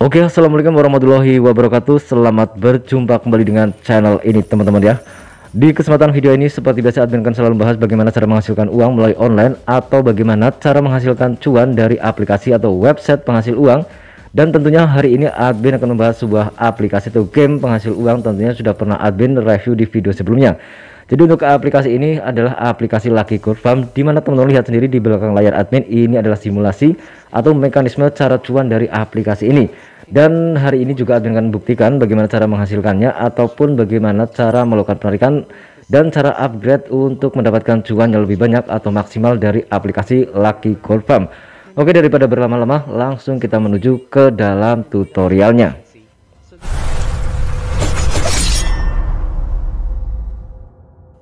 Oke, assalamualaikum warahmatullahi wabarakatuh. Selamat berjumpa kembali dengan channel ini teman-teman ya. Di kesempatan video ini seperti biasa admin akan selalu membahas bagaimana cara menghasilkan uang melalui online atau bagaimana cara menghasilkan cuan dari aplikasi atau website penghasil uang. Dan tentunya hari ini admin akan membahas sebuah aplikasi atau game penghasil uang. Tentunya sudah pernah admin review di video sebelumnya. Jadi untuk aplikasi ini adalah aplikasi Lucky Gold Farm, di mana teman-teman lihat sendiri di belakang layar admin ini adalah simulasi atau mekanisme cara cuan dari aplikasi ini. Dan hari ini juga admin akan buktikan bagaimana cara menghasilkannya ataupun bagaimana cara melakukan penarikan dan cara upgrade untuk mendapatkan cuan yang lebih banyak atau maksimal dari aplikasi Lucky Gold Farm. Oke, daripada berlama-lama langsung kita menuju ke dalam tutorialnya.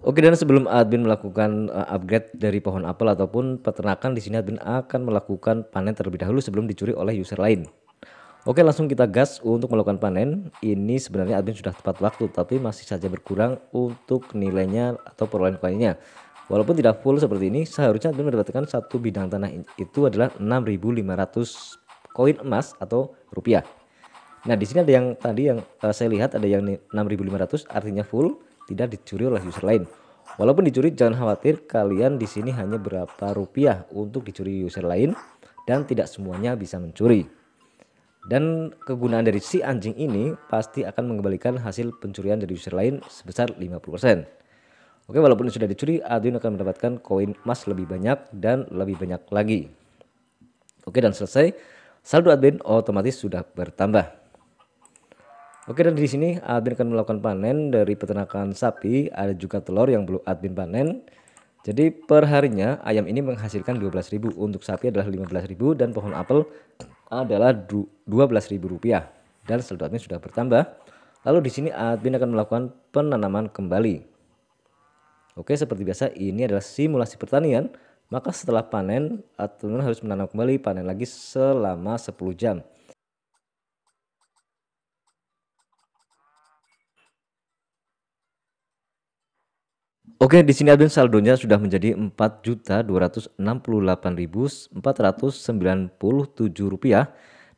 Oke, dan sebelum admin melakukan upgrade dari pohon apel ataupun peternakan, di sini admin akan melakukan panen terlebih dahulu sebelum dicuri oleh user lain. Oke, langsung kita gas untuk melakukan panen. Ini sebenarnya admin sudah tepat waktu, tapi masih saja berkurang untuk nilainya atau perolehan koinnya. Walaupun tidak full seperti ini, seharusnya admin mendapatkan satu bidang tanah itu adalah 6.500 koin emas atau rupiah. Nah, di sini ada yang tadi yang saya lihat ada yang 6.500, artinya full, tidak dicuri oleh user lain. Walaupun dicuri, jangan khawatir, kalian di sini hanya berapa rupiah untuk dicuri user lain dan tidak semuanya bisa mencuri. Dan kegunaan dari si anjing ini pasti akan mengembalikan hasil pencurian dari user lain sebesar 50%. Oke, walaupun sudah dicuri, admin akan mendapatkan koin emas lebih banyak dan lebih banyak lagi. Oke, dan selesai, saldo admin otomatis sudah bertambah. Oke, dan di sini admin akan melakukan panen dari peternakan sapi, ada juga telur yang belum admin panen. Jadi per harinya ayam ini menghasilkan 12.000, untuk sapi adalah 15.000 dan pohon apel adalah 12.000 rupiah. Dan saldo admin sudah bertambah. Lalu di sini admin akan melakukan penanaman kembali. Oke, seperti biasa ini adalah simulasi pertanian. Maka setelah panen admin harus menanam kembali, panen lagi selama 10 jam. Oke, di sini admin saldonya sudah menjadi Rp4.268.497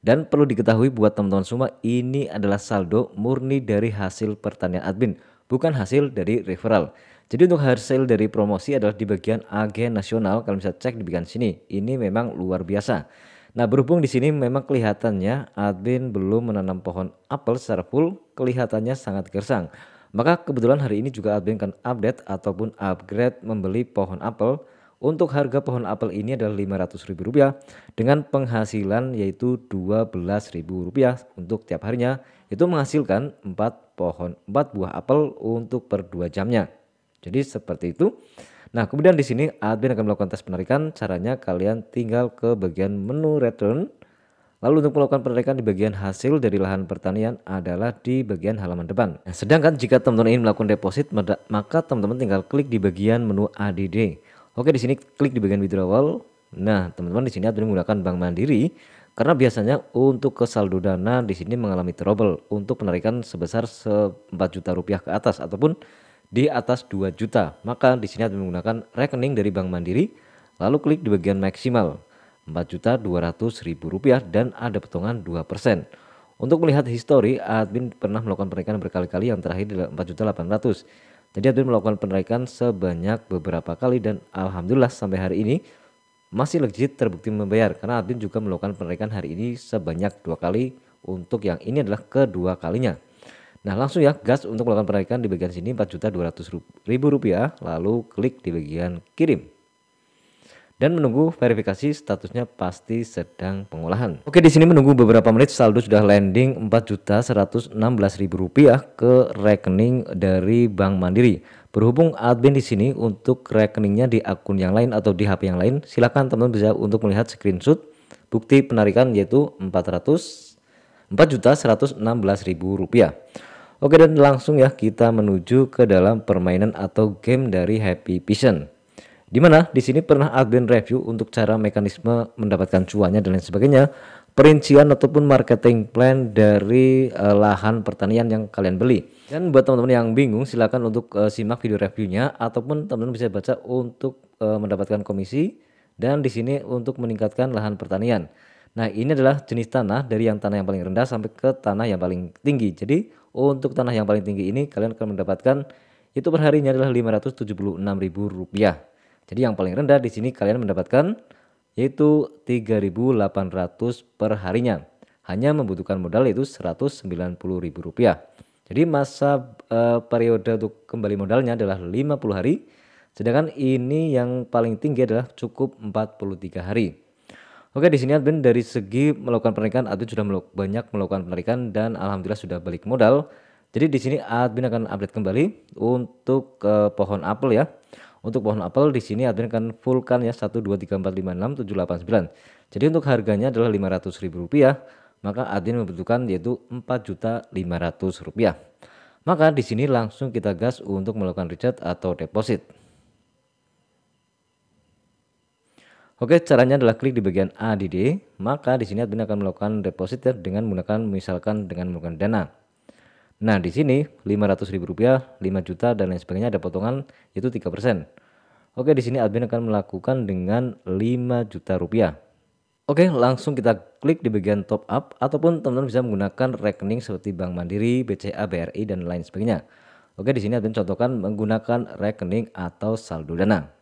dan perlu diketahui buat teman-teman semua, ini adalah saldo murni dari hasil pertanian admin, bukan hasil dari referral. Jadi untuk hasil dari promosi adalah di bagian agen nasional, kalian bisa cek di bagian sini. Ini memang luar biasa. Nah, berhubung di sini memang kelihatannya admin belum menanam pohon apel secara full, kelihatannya sangat gersang. Maka kebetulan hari ini juga admin akan update ataupun upgrade membeli pohon apel. Untuk harga pohon apel ini adalah Rp500.000 dengan penghasilan yaitu Rp12.000 untuk tiap harinya. Itu menghasilkan 4 buah apel untuk per 2 jamnya. Jadi seperti itu. Nah, kemudian di sini admin akan melakukan tes penarikan. Caranya kalian tinggal ke bagian menu return. Lalu untuk melakukan penarikan di bagian hasil dari lahan pertanian adalah di bagian halaman depan. Nah, sedangkan jika teman-teman ingin melakukan deposit, maka teman-teman tinggal klik di bagian menu ADD. Oke, di sini klik di bagian withdrawal. Nah, teman-teman di sini admin menggunakan Bank Mandiri karena biasanya untuk ke saldo dana di sini mengalami trouble untuk penarikan sebesar 4 juta rupiah ke atas ataupun di atas 2 juta. Maka di sini admin menggunakan rekening dari Bank Mandiri, lalu klik di bagian maksimal Rp4.200.000 dan ada potongan 2%. Untuk melihat histori, admin pernah melakukan penarikan berkali-kali, yang terakhir adalah 4.800.000. Jadi admin melakukan penarikan sebanyak beberapa kali dan alhamdulillah sampai hari ini masih legit terbukti membayar karena admin juga melakukan penarikan hari ini sebanyak 2 kali, untuk yang ini adalah kedua kalinya. Nah, langsung ya gas untuk melakukan penarikan di bagian sini Rp4.200.000, lalu klik di bagian kirim. Dan menunggu verifikasi statusnya pasti sedang pengolahan. Oke, di sini menunggu beberapa menit saldo sudah landing Rp4.116.000 ke rekening dari Bank Mandiri. Berhubung admin di sini untuk rekeningnya di akun yang lain atau di HP yang lain, silakan teman-teman bisa untuk melihat screenshot bukti penarikan yaitu Rp4.116.000. Oke, dan langsung ya kita menuju ke dalam permainan atau game dari Happy Vision. Dimana di sini pernah admin review untuk cara mekanisme mendapatkan cuannya dan lain sebagainya, perincian ataupun marketing plan dari lahan pertanian yang kalian beli. Dan buat teman-teman yang bingung, silakan untuk simak video reviewnya ataupun teman-teman bisa baca untuk mendapatkan komisi dan di sini untuk meningkatkan lahan pertanian. Nah, ini adalah jenis tanah dari yang tanah yang paling rendah sampai ke tanah yang paling tinggi. Jadi untuk tanah yang paling tinggi ini kalian akan mendapatkan itu perharinya adalah Rp576.000. Jadi yang paling rendah di sini kalian mendapatkan yaitu Rp3.800 per harinya. Hanya membutuhkan modal yaitu Rp190.000. Jadi masa periode untuk kembali modalnya adalah 50 hari. Sedangkan ini yang paling tinggi adalah cukup 43 hari. Oke, di sini admin dari segi melakukan penarikan, admin sudah banyak melakukan penarikan dan alhamdulillah sudah balik modal. Jadi di sini admin akan update kembali untuk pohon apel ya. Untuk pohon apel di sini admin akan fullkan ya 1 2 3 4 5 6 7 8 9. Jadi untuk harganya adalah Rp500.000, maka admin membutuhkan yaitu Rp4.500.000. Maka di sini langsung kita gas untuk melakukan recharge atau deposit. Oke, caranya adalah klik di bagian ADD, maka di sini admin akan melakukan deposit ya dengan menggunakan misalkan dengan menggunakan dana. Nah, di sini Rp500.000, 5 juta dan lain sebagainya ada potongan itu 3%. Oke, di sini admin akan melakukan dengan Rp5 juta. Oke, langsung kita klik di bagian top up ataupun teman-teman bisa menggunakan rekening seperti Bank Mandiri, BCA, BRI dan lain sebagainya. Oke, di sini admin contohkan menggunakan rekening atau saldo dana.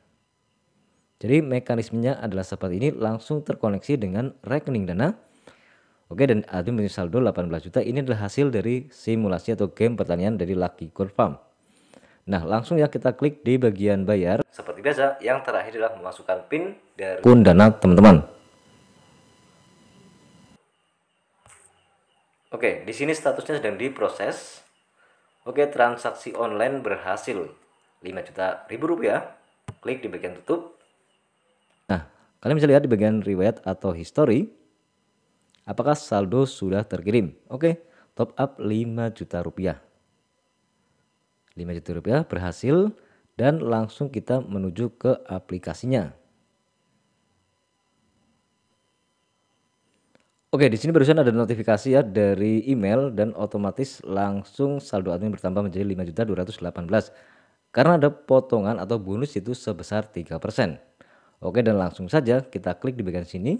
Jadi mekanismenya adalah seperti ini, langsung terkoneksi dengan rekening dana. Oke, dan admin punya saldo 18 juta. Ini adalah hasil dari simulasi atau game pertanian dari Lucky Gold Farm. Nah, langsung ya kita klik di bagian bayar. Seperti biasa, yang terakhir adalah memasukkan PIN dari akun dana teman-teman. Oke, di sini statusnya sedang diproses. Oke, transaksi online berhasil Rp5 juta. Klik di bagian tutup. Nah, kalian bisa lihat di bagian riwayat atau history, apakah saldo sudah terkirim. Oke, top up Rp5 juta. Rp5 juta berhasil dan langsung kita menuju ke aplikasinya. Oke, di sini barusan ada notifikasi ya dari email dan otomatis langsung saldo admin bertambah menjadi Rp5.218 karena ada potongan atau bonus itu sebesar 3%. Oke, dan langsung saja kita klik di bagian sini.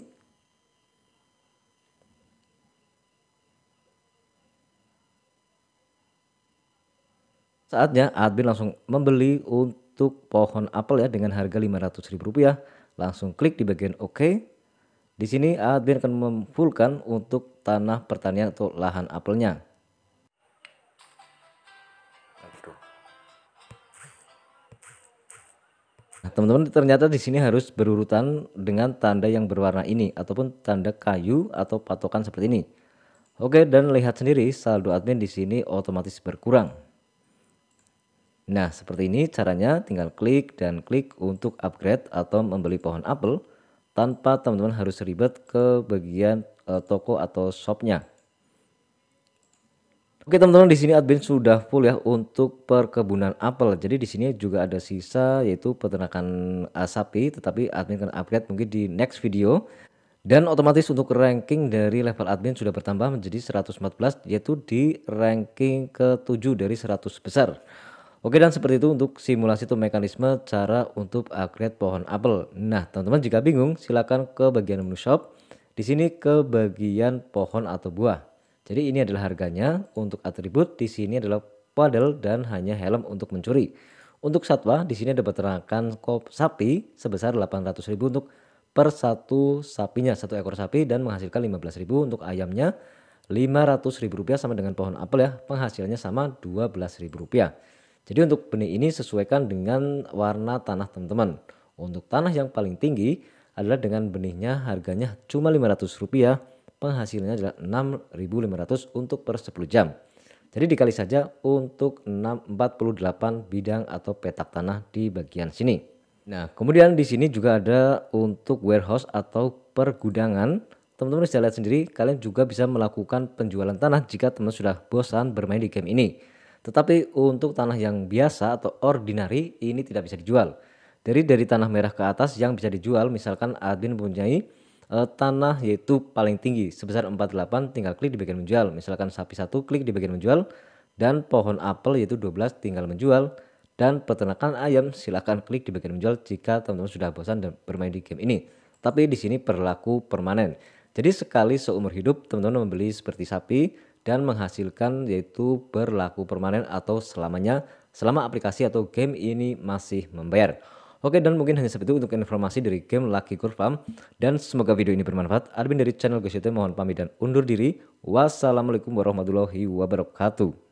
Saatnya admin langsung membeli untuk pohon apel ya dengan harga Rp500.000. Langsung klik di bagian OK. Di sini admin akan memfullkan untuk tanah pertanian atau lahan apelnya. Nah, teman-teman, ternyata di sini harus berurutan dengan tanda yang berwarna ini ataupun tanda kayu atau patokan seperti ini. Oke, dan lihat sendiri saldo admin di sini otomatis berkurang. Nah, seperti ini caranya, tinggal klik dan klik untuk upgrade atau membeli pohon apel tanpa teman-teman harus ribet ke bagian toko atau shopnya. Oke teman-teman, di sini admin sudah full ya untuk perkebunan apel. Jadi di sini juga ada sisa yaitu peternakan sapi, tetapi admin akan upgrade mungkin di next video. Dan otomatis untuk ranking dari level admin sudah bertambah menjadi 114, yaitu di ranking ke-7 dari 100 besar. Oke, dan seperti itu untuk simulasi atau mekanisme cara untuk upgrade pohon apel. Nah, teman-teman jika bingung silakan ke bagian menu shop. Di sini ke bagian pohon atau buah. Jadi ini adalah harganya. Untuk atribut di sini adalah padel dan hanya helm untuk mencuri. Untuk satwa di sini ada peternakan sapi sebesar 800.000 untuk per satu sapinya, satu ekor sapi, dan menghasilkan 15.000. Untuk ayamnya Rp500.000 sama dengan pohon apel ya, penghasilannya sama Rp12.000. Jadi untuk benih ini sesuaikan dengan warna tanah teman-teman. Untuk tanah yang paling tinggi adalah dengan benihnya harganya cuma Rp500, penghasilannya adalah Rp6.500 untuk per 10 jam. Jadi dikali saja untuk 48 bidang atau petak tanah di bagian sini. Nah, kemudian di sini juga ada untuk warehouse atau pergudangan. Teman-teman bisa lihat sendiri, kalian juga bisa melakukan penjualan tanah jika teman sudah bosan bermain di game ini. Tetapi untuk tanah yang biasa atau ordinary ini tidak bisa dijual. Dari tanah merah ke atas yang bisa dijual, misalkan admin mempunyai tanah yaitu paling tinggi sebesar 48, tinggal klik di bagian menjual. Misalkan sapi 1, klik di bagian menjual, dan pohon apel yaitu 12 tinggal menjual, dan peternakan ayam silahkan klik di bagian menjual jika teman-teman sudah bosan dan bermain di game ini. Tapi di sini berlaku permanen. Jadi sekali seumur hidup teman-teman membeli seperti sapi dan menghasilkan yaitu berlaku permanen atau selamanya selama aplikasi atau game ini masih membayar. Oke, dan mungkin hanya seperti itu untuk informasi dari game Lucky Core Farm, dan semoga video ini bermanfaat. Admin dari channel GoShowTime mohon pamit dan undur diri. Wassalamualaikum warahmatullahi wabarakatuh.